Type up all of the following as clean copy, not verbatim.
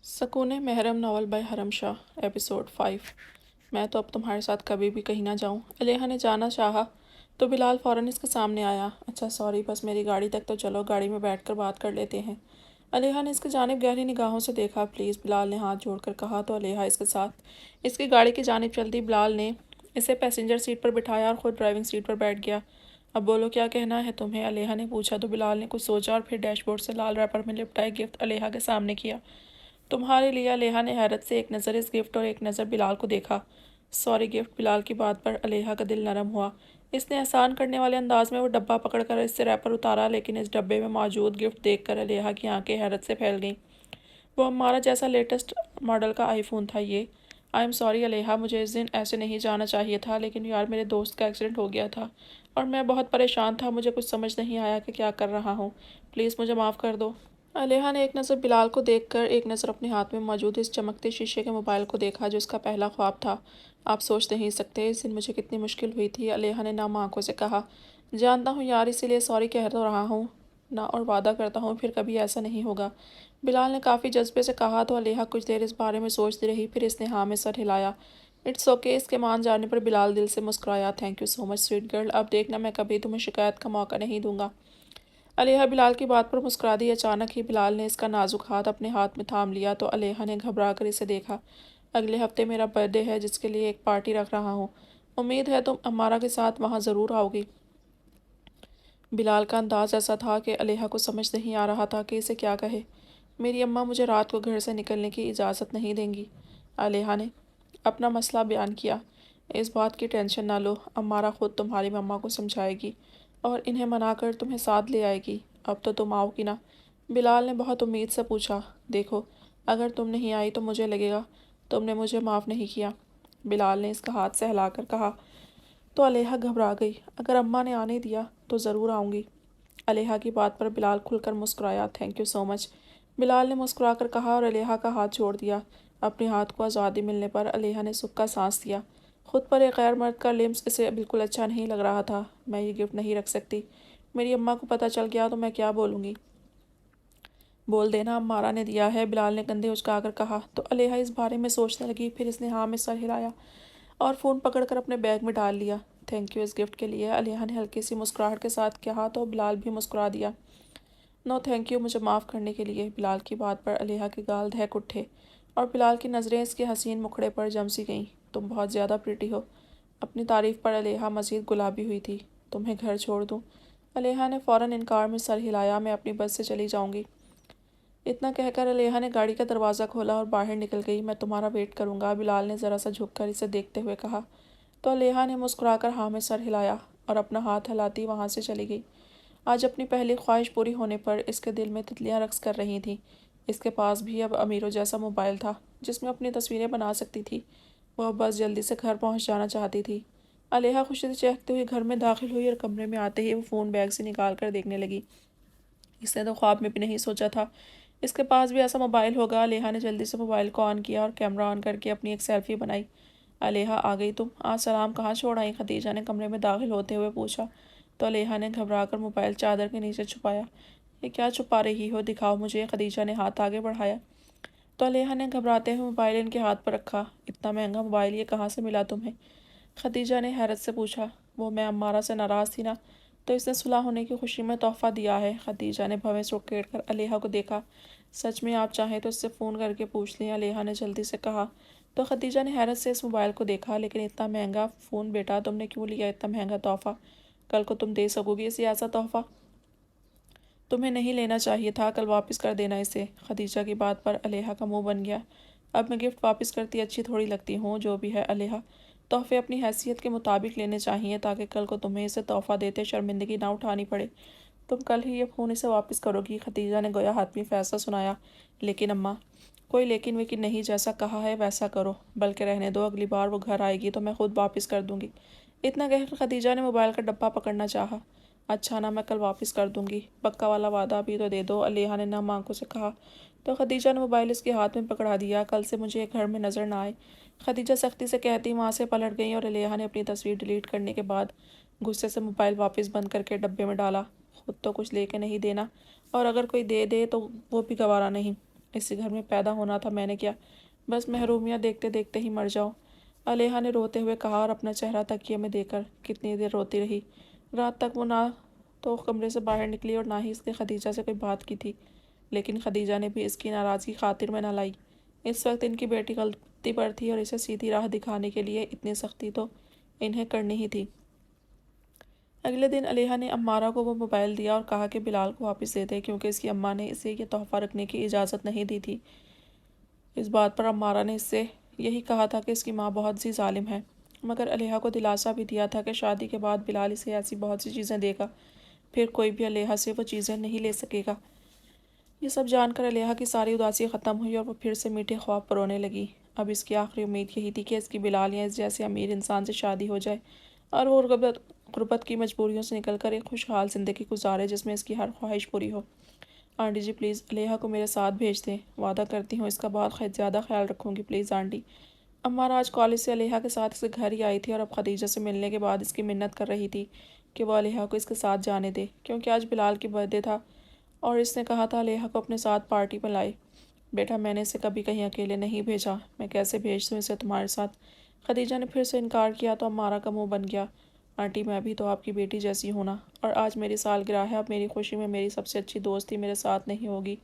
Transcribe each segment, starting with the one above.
सकून महरम novel bye हरम Shah episode 5। मैं तो अब तुम्हारे साथ कभी भी कहीं ना जाऊं। अलेहा ने जाना चाहा तो बिलाल फ़ौरन इसके सामने आया। अच्छा सॉरी, बस मेरी गाड़ी तक तो चलो, गाड़ी में बैठकर बात कर लेते हैं। अलेहा ने इसकी जानिब गहरी निगाहों से देखा। प्लीज़, बिलाल ने हाथ जोड़कर कहा तो अलेहा इसके साथ इसकी गाड़ी की जानिब चल दी। बिलाल ने इसे पैसेंजर सीट पर बिठाया और ख़ुद ड्राइविंग सीट पर बैठ गया। अब बोलो, क्या कहना है तुम्हें? अलेहा ने पूछा तो बिलाल ने कुछ सोचा और फिर डैशबोर्ड से लाल रैपर में लिपटाए गिफ्ट अलेहा के सामने किया। तुम्हारे लिए। अलेहा ने हैरत से एक नज़र इस गिफ्ट और एक नज़र बिलाल को देखा। Sorry gift. बिलाल की बात पर अलेहा का दिल नरम हुआ। इसने एहसान करने वाले अंदाज में वो डब्बा पकड़कर इससे रैपर उतारा, लेकिन इस डब्बे में मौजूद गिफ्ट देखकर अलेहा की आंखें हैरत से फैल गईं। वो हमारा जैसा लेटेस्ट मॉडल का आईफोन था ये। आई एम सॉरी अलेहा, मुझे इस दिन ऐसे नहीं जाना चाहिए था, लेकिन यार मेरे दोस्त का एक्सीडेंट हो गया था और मैं बहुत परेशान था। मुझे कुछ समझ नहीं आया कि क्या कर रहा हूँ। प्लीज़ मुझे माफ़ कर दो। अलेहा ने एक नज़र बिलाल को देखकर एक नज़र अपने हाथ में मौजूद इस चमकते शीशे के मोबाइल को देखा जो इसका पहला ख्वाब था। आप सोच नहीं सकते इस दिन मुझे कितनी मुश्किल हुई थी। अलेहा ने नम आंखों से कहा। जानता हूँ यार, इसीलिए सॉरी कह तो रहा हूँ ना, और वादा करता हूँ फिर कभी ऐसा नहीं होगा। बिलाल ने काफ़ी जज्बे से कहा तो अलेहा कुछ देर इस बारे में सोचती रही, फिर इसने हाँ में सर हिलाया। It's okay. इसके मान जाने पर बिलाल दिल से मुस्कुराया। Thank you so much sweet girl, अब देखना मैं कभी तुम्हें शिकायत का मौका नहीं दूंगा। अलेहा बिलाल की बात पर मुस्कुरा दी। अचानक ही बिलाल ने इसका नाजुक हाथ अपने हाथ में थाम लिया तो अलेहा ने घबरा कर इसे देखा। अगले हफ्ते मेरा बर्थडे है जिसके लिए एक पार्टी रख रहा हूँ। उम्मीद है तुम अमारा के साथ वहाँ ज़रूर आओगी। बिलाल का अंदाज ऐसा था कि अलेहा को समझ नहीं आ रहा था कि इसे क्या कहे। मेरी अम्मा मुझे रात को घर से निकलने की इजाज़त नहीं देंगी। अलेहा ने अपना मसला बयान किया। इस बात की टेंशन ना लो, अम्मारा खुद तुम्हारी मम्मा को समझाएगी और इन्हें मनाकर तुम्हें साथ ले आएगी। अब तो तुम आओगी ना? बिलाल ने बहुत उम्मीद से पूछा। देखो, अगर तुम नहीं आई तो मुझे लगेगा तुमने मुझे माफ़ नहीं किया। बिलाल ने इसका हाथ सहलाकर कहा तो अलेहा घबरा गई। अगर अम्मा ने आने दिया तो ज़रूर आऊँगी। अलेहा की बात पर बिलाल खुलकर मुस्कुराया। Thank you so much, Bilal ने मुस्कुराकर कहा और अलेहा का हाथ छोड़ दिया। अपने हाथ को आज़ादी मिलने पर अलेहा ने सुख का सांस दिया। खुद पर एक गैर मर्द का लिम्स इसे बिल्कुल अच्छा नहीं लग रहा था। मैं ये गिफ्ट नहीं रख सकती। मेरी अम्मा को पता चल गया तो मैं क्या बोलूँगी? बोल देना अम्मारा ने दिया है, बिलाल ने कंधे उचकाकर कहा तो अलेहा इस बारे में सोचने लगी। फिर इसने हाँ में सर हिलाया और फ़ोन पकड़कर अपने बैग में डाल लिया। थैंक यू इस गिफ्ट के लिए, अलेहा ने हल्की सी मुस्कुराहट के साथ कहा तो बिलाल भी मुस्कुरा दिया। नो थैंक यू, मुझे माफ़ करने के लिए। बिलाल की बात पर अलेहा के गाल दहक उठे और बिलाल की नज़रें इसके हसीन मुखड़े पर जम सी गईं। तुम बहुत ज़्यादा प्रिटी हो। अपनी तारीफ़ पर अलेहा मज़ीद गुलाबी हुई थी। तुम्हें घर छोड़ दूँ? अलेहा ने फ़ौरन इनकार में सर हिलाया। मैं अपनी बस से चली जाऊँगी। इतना कहकर अलेहा ने गाड़ी का दरवाज़ा खोला और बाहर निकल गई। मैं तुम्हारा वेट करूँगा, बिलाल ने ज़रा सा झुककर इसे देखते हुए कहा तो अलेहा ने मुस्कुराकर हाँ में सर हिलाया और अपना हाथ हिलाती वहाँ से चली गई। आज अपनी पहली ख्वाहिश पूरी होने पर इसके दिल में तितलियाँ रक्स कर रही थीं। इसके पास भी अब अमीरों जैसा मोबाइल था जिसमें अपनी तस्वीरें बना सकती थी। वह बस जल्दी से घर पहुँच जाना चाहती थी। अलेहा खुशी से चहकते हुए घर में दाखिल हुई और कमरे में आते ही वो फ़ोन बैग से निकाल कर देखने लगी। इसने तो ख्वाब में भी नहीं सोचा था इसके पास भी ऐसा मोबाइल होगा। अलेहा ने जल्दी से मोबाइल को ऑन किया और कैमरा ऑन करके अपनी एक सेल्फी बनाई। अलेहा आ गई तुम? आज सलाम कहाँ छोड़ आई? खदीजा ने कमरे में दाखिल होते हुए पूछा तो अलेहा ने घबराकर मोबाइल चादर के नीचे छुपाया। ये क्या छुपा रही हो, दिखाओ मुझे। खदीजा ने हाथ आगे बढ़ाया तो अलेहा ने घबराते हुए मोबाइल इनके हाथ पर रखा। इतना महंगा मोबाइल ये कहाँ से मिला तुम्हें? खदीजा ने हैरत से पूछा। वो मैं अम्मारा से नाराज़ थी ना, तो इसने सुलह होने की खुशी में तोहफ़ा दिया है। खदीजा ने भवें से उकेड़ कर अलेहा को देखा। सच में आप चाहें तो इससे फ़ोन करके पूछ लें, अलेहा ने जल्दी से कहा तो खदीजा ने हैरत से इस मोबाइल को देखा। लेकिन इतना महंगा फ़ोन बेटा, तुमने क्यों लिया इतना महंगा तोहफ़ा? कल को तुम दे सकोगी इसे ऐसा तोहफ़ा? तुम्हें नहीं लेना चाहिए था, कल वापस कर देना इसे। खदीजा की बात पर अलेहा का मुंह बन गया। अब मैं गिफ्ट वापस करती अच्छी थोड़ी लगती हूँ। जो भी है अलेहा, तोहफे अपनी हैसियत के मुताबिक लेने चाहिए ताकि कल को तुम्हें इसे तोहफ़ा देते शर्मिंदगी ना उठानी पड़े। तुम कल ही ये फ़ोन इसे वापस करोगी? खदीजा ने गोया हाथ में फैसला सुनाया। लेकिन अम्मा, कोई लेकिन वेकिन नहीं, जैसा कहा है वैसा करो। बल्कि रहने दो, अगली बार वो घर आएगी तो मैं खुद वापस कर दूंगी। इतना कहकर खदीजा ने मोबाइल का डब्बा पकड़ना चाहा। अच्छा ना, मैं कल वापस कर दूंगी, पक्का वाला वादा भी तो दे दो, अलेहा ने नम आंखों से कहा तो खदीजा ने मोबाइल इसके हाथ में पकड़ा दिया। कल से मुझे एक घर में नज़र ना आए, खदीजा सख्ती से कहती वहाँ से पलट गई और अलेहा ने अपनी तस्वीर डिलीट करने के बाद गुस्से से मोबाइल वापस बंद करके डब्बे में डाला। खुद तो कुछ लेके नहीं देना और अगर कोई दे दे तो वो भी गवारा नहीं। इसी घर में पैदा होना था, मैंने क्या बस महरूमियाँ देखते देखते ही मर जाऊँ। अलेहा ने रोते हुए कहा और अपना चेहरा तकिए में देकर कितनी देर रोती रही। रात तक वो ना तो कमरे से बाहर निकली और ना ही इसने खदीजा से कोई बात की थी, लेकिन खदीजा ने भी इसकी नाराज़गी खातिर में न लाई। इस वक्त इनकी बेटी गलती पर थी और इसे सीधी राह दिखाने के लिए इतनी सख्ती तो इन्हें करनी ही थी। अगले दिन अलेहा ने अम्मारा को वो मोबाइल दिया और कहा कि बिलाल को वापस दे दे, क्योंकि इसकी अम्मा ने इसे ये तोहफ़ा रखने की इजाज़त नहीं दी थी। इस बात पर अम्मारा ने इससे यही कहा था कि इसकी माँ बहुत सी जालिम है, मगर अलेहा को दिलासा भी दिया था कि शादी के बाद बिलाल इसे ऐसी बहुत सी चीज़ें देगा, फिर कोई भी अलेहा से वो चीज़ें नहीं ले सकेगा। ये सब जानकर अलेहा की सारी उदासी ख़त्म हुई और वो फिर से मीठे ख्वाब पर रोने लगी। अब इसकी आखिरी उम्मीद यही थी कि इसकी बिलाल या इस जैसे अमीर इंसान से शादी हो जाए और वो गुर्बत की मजबूरियों से निकलकर एक खुशहाल ज़िंदगी गुजारे जिसमें इसकी हर ख्वाहिश पूरी हो। आंटी जी प्लीज़ अलेहा को मेरे साथ भेज दें, वादा करती हूँ इसका बहुत ज़्यादा ख्याल रखूँगी, प्लीज़ आंटी। अम्मा आज कॉलेज से अलेहा के साथ इसके घर ही आई थी और अब खदीजा से मिलने के बाद इसकी मिन्नत कर रही थी कि वो अलेहा को इसके साथ जाने दे, क्योंकि आज बिलाल की बर्थडे था और इसने कहा था अलेहा को अपने साथ पार्टी में लाए। बेटा मैंने इसे कभी कहीं अकेले नहीं भेजा, मैं कैसे भेज दूँ इसे तुम्हारे साथ। खदीजा ने फिर से इनकार किया तो अम्मारा का मुँह बन गया। आंटी मैं भी तो आपकी बेटी जैसी हूँ ना, और आज मेरी सालगिरह है, अब मेरी खुशी में मेरी सबसे अच्छी दोस्ती मेरे साथ नहीं होगी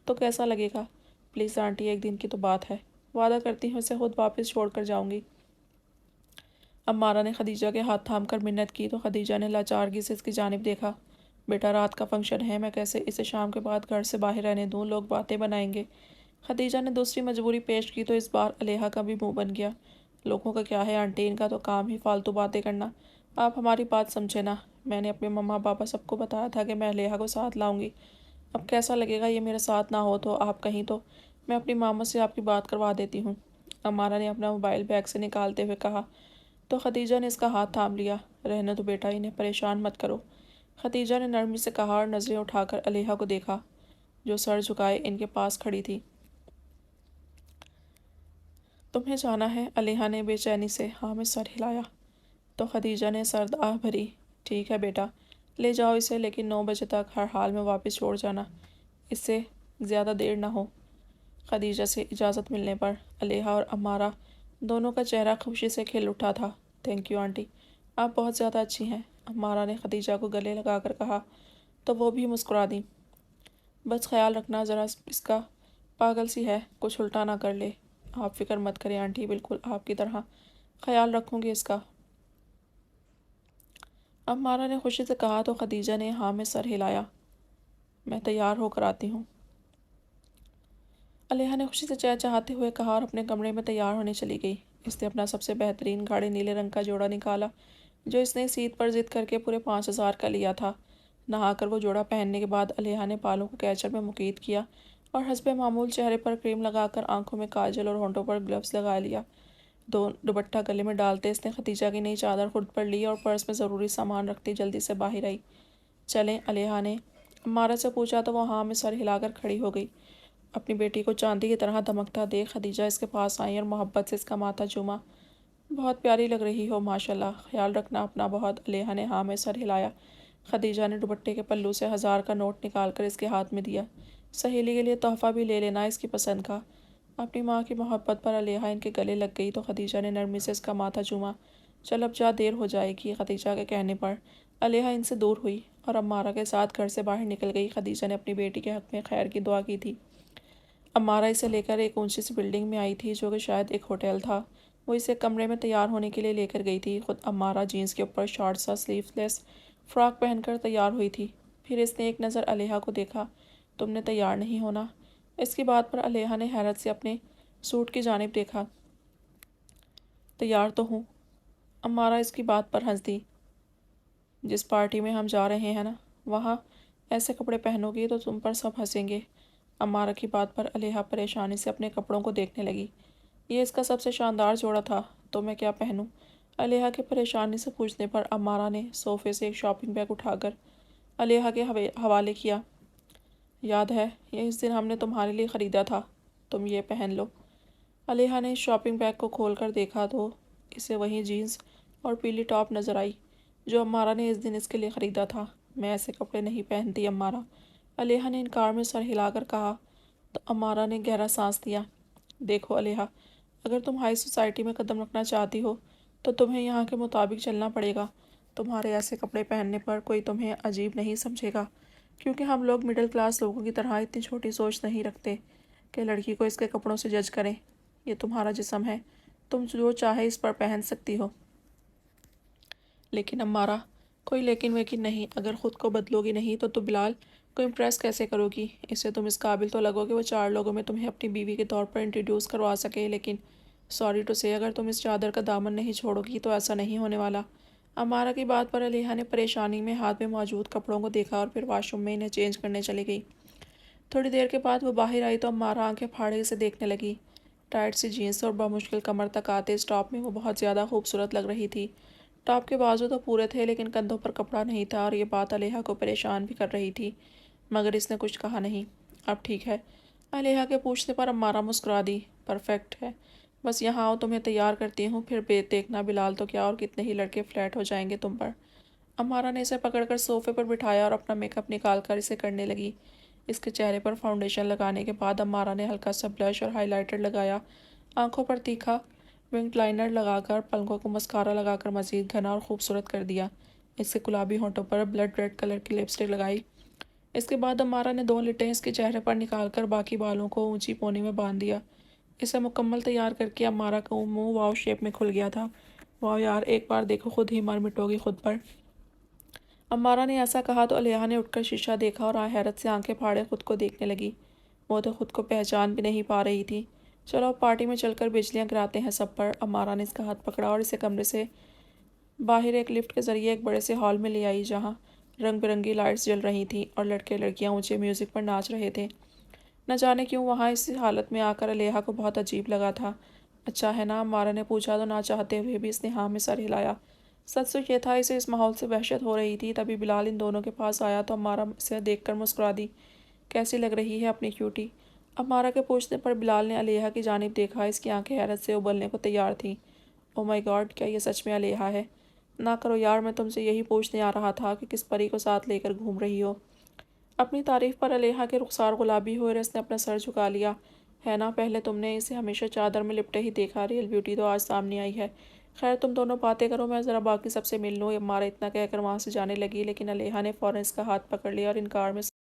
तो कैसा लगेगा। प्लीज़ आंटी एक दिन की तो बात है, वादा करती हूँ इसे खुद वापस छोड़ कर जाऊँगी। अम्मारा ने खदीजा के हाथ थाम कर मिन्नत की तो खदीजा ने लाचारगी से इसकी जानिब देखा। बेटा रात का फंक्शन है, मैं कैसे इसे शाम के बाद घर से बाहर रहने दूँ, लोग बातें बनाएंगे। खदीजा ने दूसरी मजबूरी पेश की तो इस बार अलेहा का भी मुंह बन गया। लोगों का क्या है आंटी, इनका तो काम ही फालतू बातें करना। आप हमारी बात समझे ना, मैंने अपने मम्मा पापा सबको बताया था कि मैं अलेहा को साथ लाऊंगी। अब कैसा लगेगा ये मेरे साथ ना हो तो आप कहीं तो मैं अपनी मामा से आपकी बात करवा देती हूँ। अमारा ने अपना मोबाइल बैग से निकालते हुए कहा तो खदीजा ने इसका हाथ थाम लिया। रहने दो बेटा, इन्हें परेशान मत करो। खदीजा ने नरमी से कहा और नज़रें उठाकर अलेहा को देखा जो सर झुकाए इनके पास खड़ी थी। तुम्हें जाना है? अलेहा ने बेचैनी से हाँ में सर हिलाया तो खदीजा ने सर्द आह भरी, ठीक है बेटा, ले जाओ इसे, लेकिन 9 बजे तक हर हाल में वापस छोड़ जाना, इससे ज़्यादा देर ना हो। खदीजा से इजाज़त मिलने पर अलेहा और अमारा दोनों का चेहरा खुशी से खिल उठा था। थैंक यू आंटी, आप बहुत ज़्यादा अच्छी हैं, अमारा ने खदीजा को गले लगाकर कहा तो वो भी मुस्कुरा दी। बस ख्याल रखना ज़रा इसका, पागल सी है, कुछ उल्टा ना कर ले। आप फिक्र मत करें आंटी, बिल्कुल आपकी तरह ख्याल रखूँगी इसका, अम्मारा ने खुशी से कहा तो खदीजा ने हाँ में सर हिलाया। मैं तैयार होकर आती हूँ, अलेहा ने खुशी से चहचहाते हुए कहा और अपने कमरे में तैयार होने चली गई। इसने अपना सबसे बेहतरीन गाढ़े नीले रंग का जोड़ा निकाला जो इसने सीट पर जिद करके पूरे 5,000 का लिया था। नहाकर वो जोड़ा पहनने के बाद अलेहा ने बालों को कैचर में मुकीद किया और हस्बे मामूल चेहरे पर क्रीम लगाकर आंखों में काजल और होंठों पर ग्लव्स लगा लिया। दो दुपट्टा गले में डालते इसने खदीजा की नई चादर खुद पर ली और पर्स में ज़रूरी सामान रखती जल्दी से बाहर आई। चलें, अलेहा ने अम्मारा से पूछा तो वह हाँ में सर हिलाकर खड़ी हो गई। अपनी बेटी को चांदी की तरह दमकता देख खदीजा इसके पास आई और मोहब्बत से इसका माथा चूमा। बहुत प्यारी लग रही हो माशाल्लाह, ख्याल रखना अपना बहुत। अलेहा ने हाँ में सर हिलाया। खदीजा ने दुपट्टे के पल्लू से 1000 का नोट निकाल कर इसके हाथ में दिया। सहेली के लिए तोहफ़ा भी ले लेना इसकी पसंद का। अपनी माँ की मोहब्बत पर अलेहा इनके गले लग गई तो खदीजा ने नरमी से इसका माथा चूमा। चल अब जा, देर हो जाएगी। खदीजा के कहने पर अलेहा इनसे दूर हुई और अम्मारा के साथ घर से बाहर निकल गई। खदीजा ने अपनी बेटी के हक़ में खैर की दुआ की थी। अम्मारा इसे लेकर एक ऊंची सी बिल्डिंग में आई थी जो कि शायद एक होटल था। वो इसे कमरे में तैयार होने के लिए लेकर गई थी। खुद अम्मारा जीन्स के ऊपर शॉर्ट सा स्लीवलेस फ्रॉक पहनकर तैयार हुई थी। फिर इसने एक नज़र अलेहा को देखा। तुमने तैयार नहीं होना? इसकी बात पर अलेहा ने हैरत से अपने सूट की जानिब देखा। तैयार तो हूँ, अम्मारा इसकी बात पर हंस दी। जिस पार्टी में हम जा रहे हैं ना, वहाँ ऐसे कपड़े पहनोगी तो तुम पर सब हंसेंगे। अम्मारा की बात पर अलेहा परेशानी से अपने कपड़ों को देखने लगी। ये इसका सबसे शानदार जोड़ा था, तो मैं क्या पहनूं? अलेहा के परेशानी से पूछने पर अम्मारा ने सोफ़े से एक शॉपिंग बैग उठाकर अलेहा के हवाले किया। याद है, ये इस दिन हमने तुम्हारे लिए ख़रीदा था, तुम ये पहन लो। अलेहा ने शॉपिंग बैग को खोलकर देखा तो इसे वही जीन्स और पीली टॉप नज़र आई जो अम्मारा ने इस दिन इसके लिए ख़रीदा था। मैं ऐसे कपड़े नहीं पहनती अम्मारा, अलेहा ने इनकार में सर हिलाकर कहा। تو امارہ نے گہرا سانس لیا۔ دیکھو علیحا، اگر تم ہائی سوسائٹی میں قدم رکھنا چاہتی ہو تو تمہیں یہاں کے مطابق چلنا پڑے گا۔ تمہارے ایسے کپڑے پہننے پر کوئی تمہیں عجیب نہیں سمجھے گا، کیونکہ ہم لوگ مڈل کلاس لوگوں کی طرح اتنی چھوٹی سوچ نہیں رکھتے کہ لڑکی کو اس کے کپڑوں سے جج کریں۔ یہ تمہارا جسم ہے، تم جو چاہے اس پر پہن سکتی ہو۔ لیکن امارہ، کوئی لیکن ویکن نہیں، اگر خود کو بدلو گی نہیں تو بلال کو امپریس کیسے کرو گی؟ اسے تم اس قابل تو لگو کہ وہ 4 لوگوں میں تمہیں اپنی بیوی کے طور پر انٹروڈیوس کروا سکے، لیکن سوری ٹو سے اگر تم اس چادر کا دامن نہیں چھوڑو گی تو ایسا نہیں ہونے والا۔ امارہ کی بات پر علیحا نے پریشانی میں ہاتھ میں موجود کپڑوں کو دیکھا اور پھر واش روم میں انہیں چینج کرنے چلی گئی۔ تھوڑی دیر کے بعد وہ باہر آئی تو امارہ آنکھیں پھاڑے اسے دیکھنے لگی۔ ٹائٹ سی جینس اور بمشکل کمر تک آتے اس ٹاپ میں وہ بہت زیادہ خوبصورت لگ رہی تھی۔ ٹاپ کے بازو تو پورے تھے لیکن کندھوں پر کپڑا نہیں تھا، اور یہ بات علیحا کو پریشان بھی کر رہی تھی، مگر اس نے کچھ کہا نہیں۔ اب ٹھیک ہے، علیحا کے پوچھنے پر امارہ مسکرا دی۔ پرفیکٹ ہے، بس یہاں آؤ، تمہیں تیار کرتی ہوں، پھر دیکھنا بلال تو کیا اور کتنے ہی لڑکے فلیٹ ہو جائیں گے تم پر۔ امارہ نے اسے پکڑ کر صوفے پر بٹھایا اور اپنا میک اپ نکال کر اسے کرنے لگی۔ اس کے چہرے پر فاؤنڈیشن لگانے کے بعد امارہ نے ہلکا سا بلش اور ہائی لائٹر لگایا، آنکھوں پر تیکھا ونگ لائنر لگا کر پلکوں کو مسکارا لگا کر مزید گھنا اور خوبصورت کر دیا۔ اس کے گلابی ہونٹوں پر بلڈ ریڈ کلر کی لپسٹک لگائی۔ اس کے بعد امارہ نے 2 لٹیں اس کے چہرے پر نکال کر باقی بالوں کو اونچی پونی میں باندھ دیا۔ اسے مکمل تیار کر کے امارہ کا منہ واؤ شیپ میں کھل گیا تھا۔ واؤ یار، ایک بار دیکھو، خود ہی مر مٹوگی خود پر۔ امارہ نے ایسا کہا تو علیحا نے اٹھ کر شیشہ دیکھا اور حیرت سے آنکھیں پھاڑے خود کو دیکھنے لگی۔ وہ تو خود کو پہچان بھی نہیں پا رہی تھی۔ چلو اب پارٹی میں چل کر بجلیاں گراتے ہیں سب پر۔ امارہ نے اس کا ہاتھ پکڑا اور اسے کمرے سے باہر ایک لفٹ کے ذریعے ایک بڑے سے ہال میں لے آئی، جہاں رنگ برنگی لائٹس جل رہی تھیں اور لڑکے لڑکیاں اونچے میوزک پر ناچ رہے تھے۔ نہ جانے کیوں وہاں اس حالت میں آ کر علیحا کو بہت عجیب لگا تھا۔ اچھا ہے نا؟ امارہ نے پوچھا تو نہ چاہتے ہوئے بھی اس نے ہاں میں سر ہلایا۔ سچ یہ تھا اسے اس ماحول سے وحشت ہو رہی تھی۔ تبھی بلال ان دونوں کے پاس آیا تو امارہ اسے دیکھ کر مسکرا دی۔ کیسی لگ رہی ہے اپنی کیوٹی؟ امارہ کے پوچھنے پر بلال نے علیحا کی جانب دیکھا۔ اس کی آنکھیں حیرت سے ابلنے کو تیار تھیں۔ او مائی گاڈ، کیا یہ سچ میں علیحا ہے؟ نہ کرو یار، میں تم سے یہی پوچھنے آ رہا تھا کہ کس پری کو ساتھ لے کر گھوم رہی ہو۔ اپنی تعریف پر علیحا کے رخسار گلابی ہوئے اور اس نے اپنا سر جھکا لیا۔ ہے نا، پہلے تم نے اسے ہمیشہ چادر میں لپٹے ہی دیکھا، ریئل بیوٹی تو آج سامنے آئی ہے۔ خیر تم دونوں باتیں کرو، میں ذرا باقی سب سے مل لوں۔ امارہ اتنا کہہ کر وہاں سے جانے لگی، لیکن علیحا نے فوراً اس کا ہاتھ پکڑ لیا اور انکار میں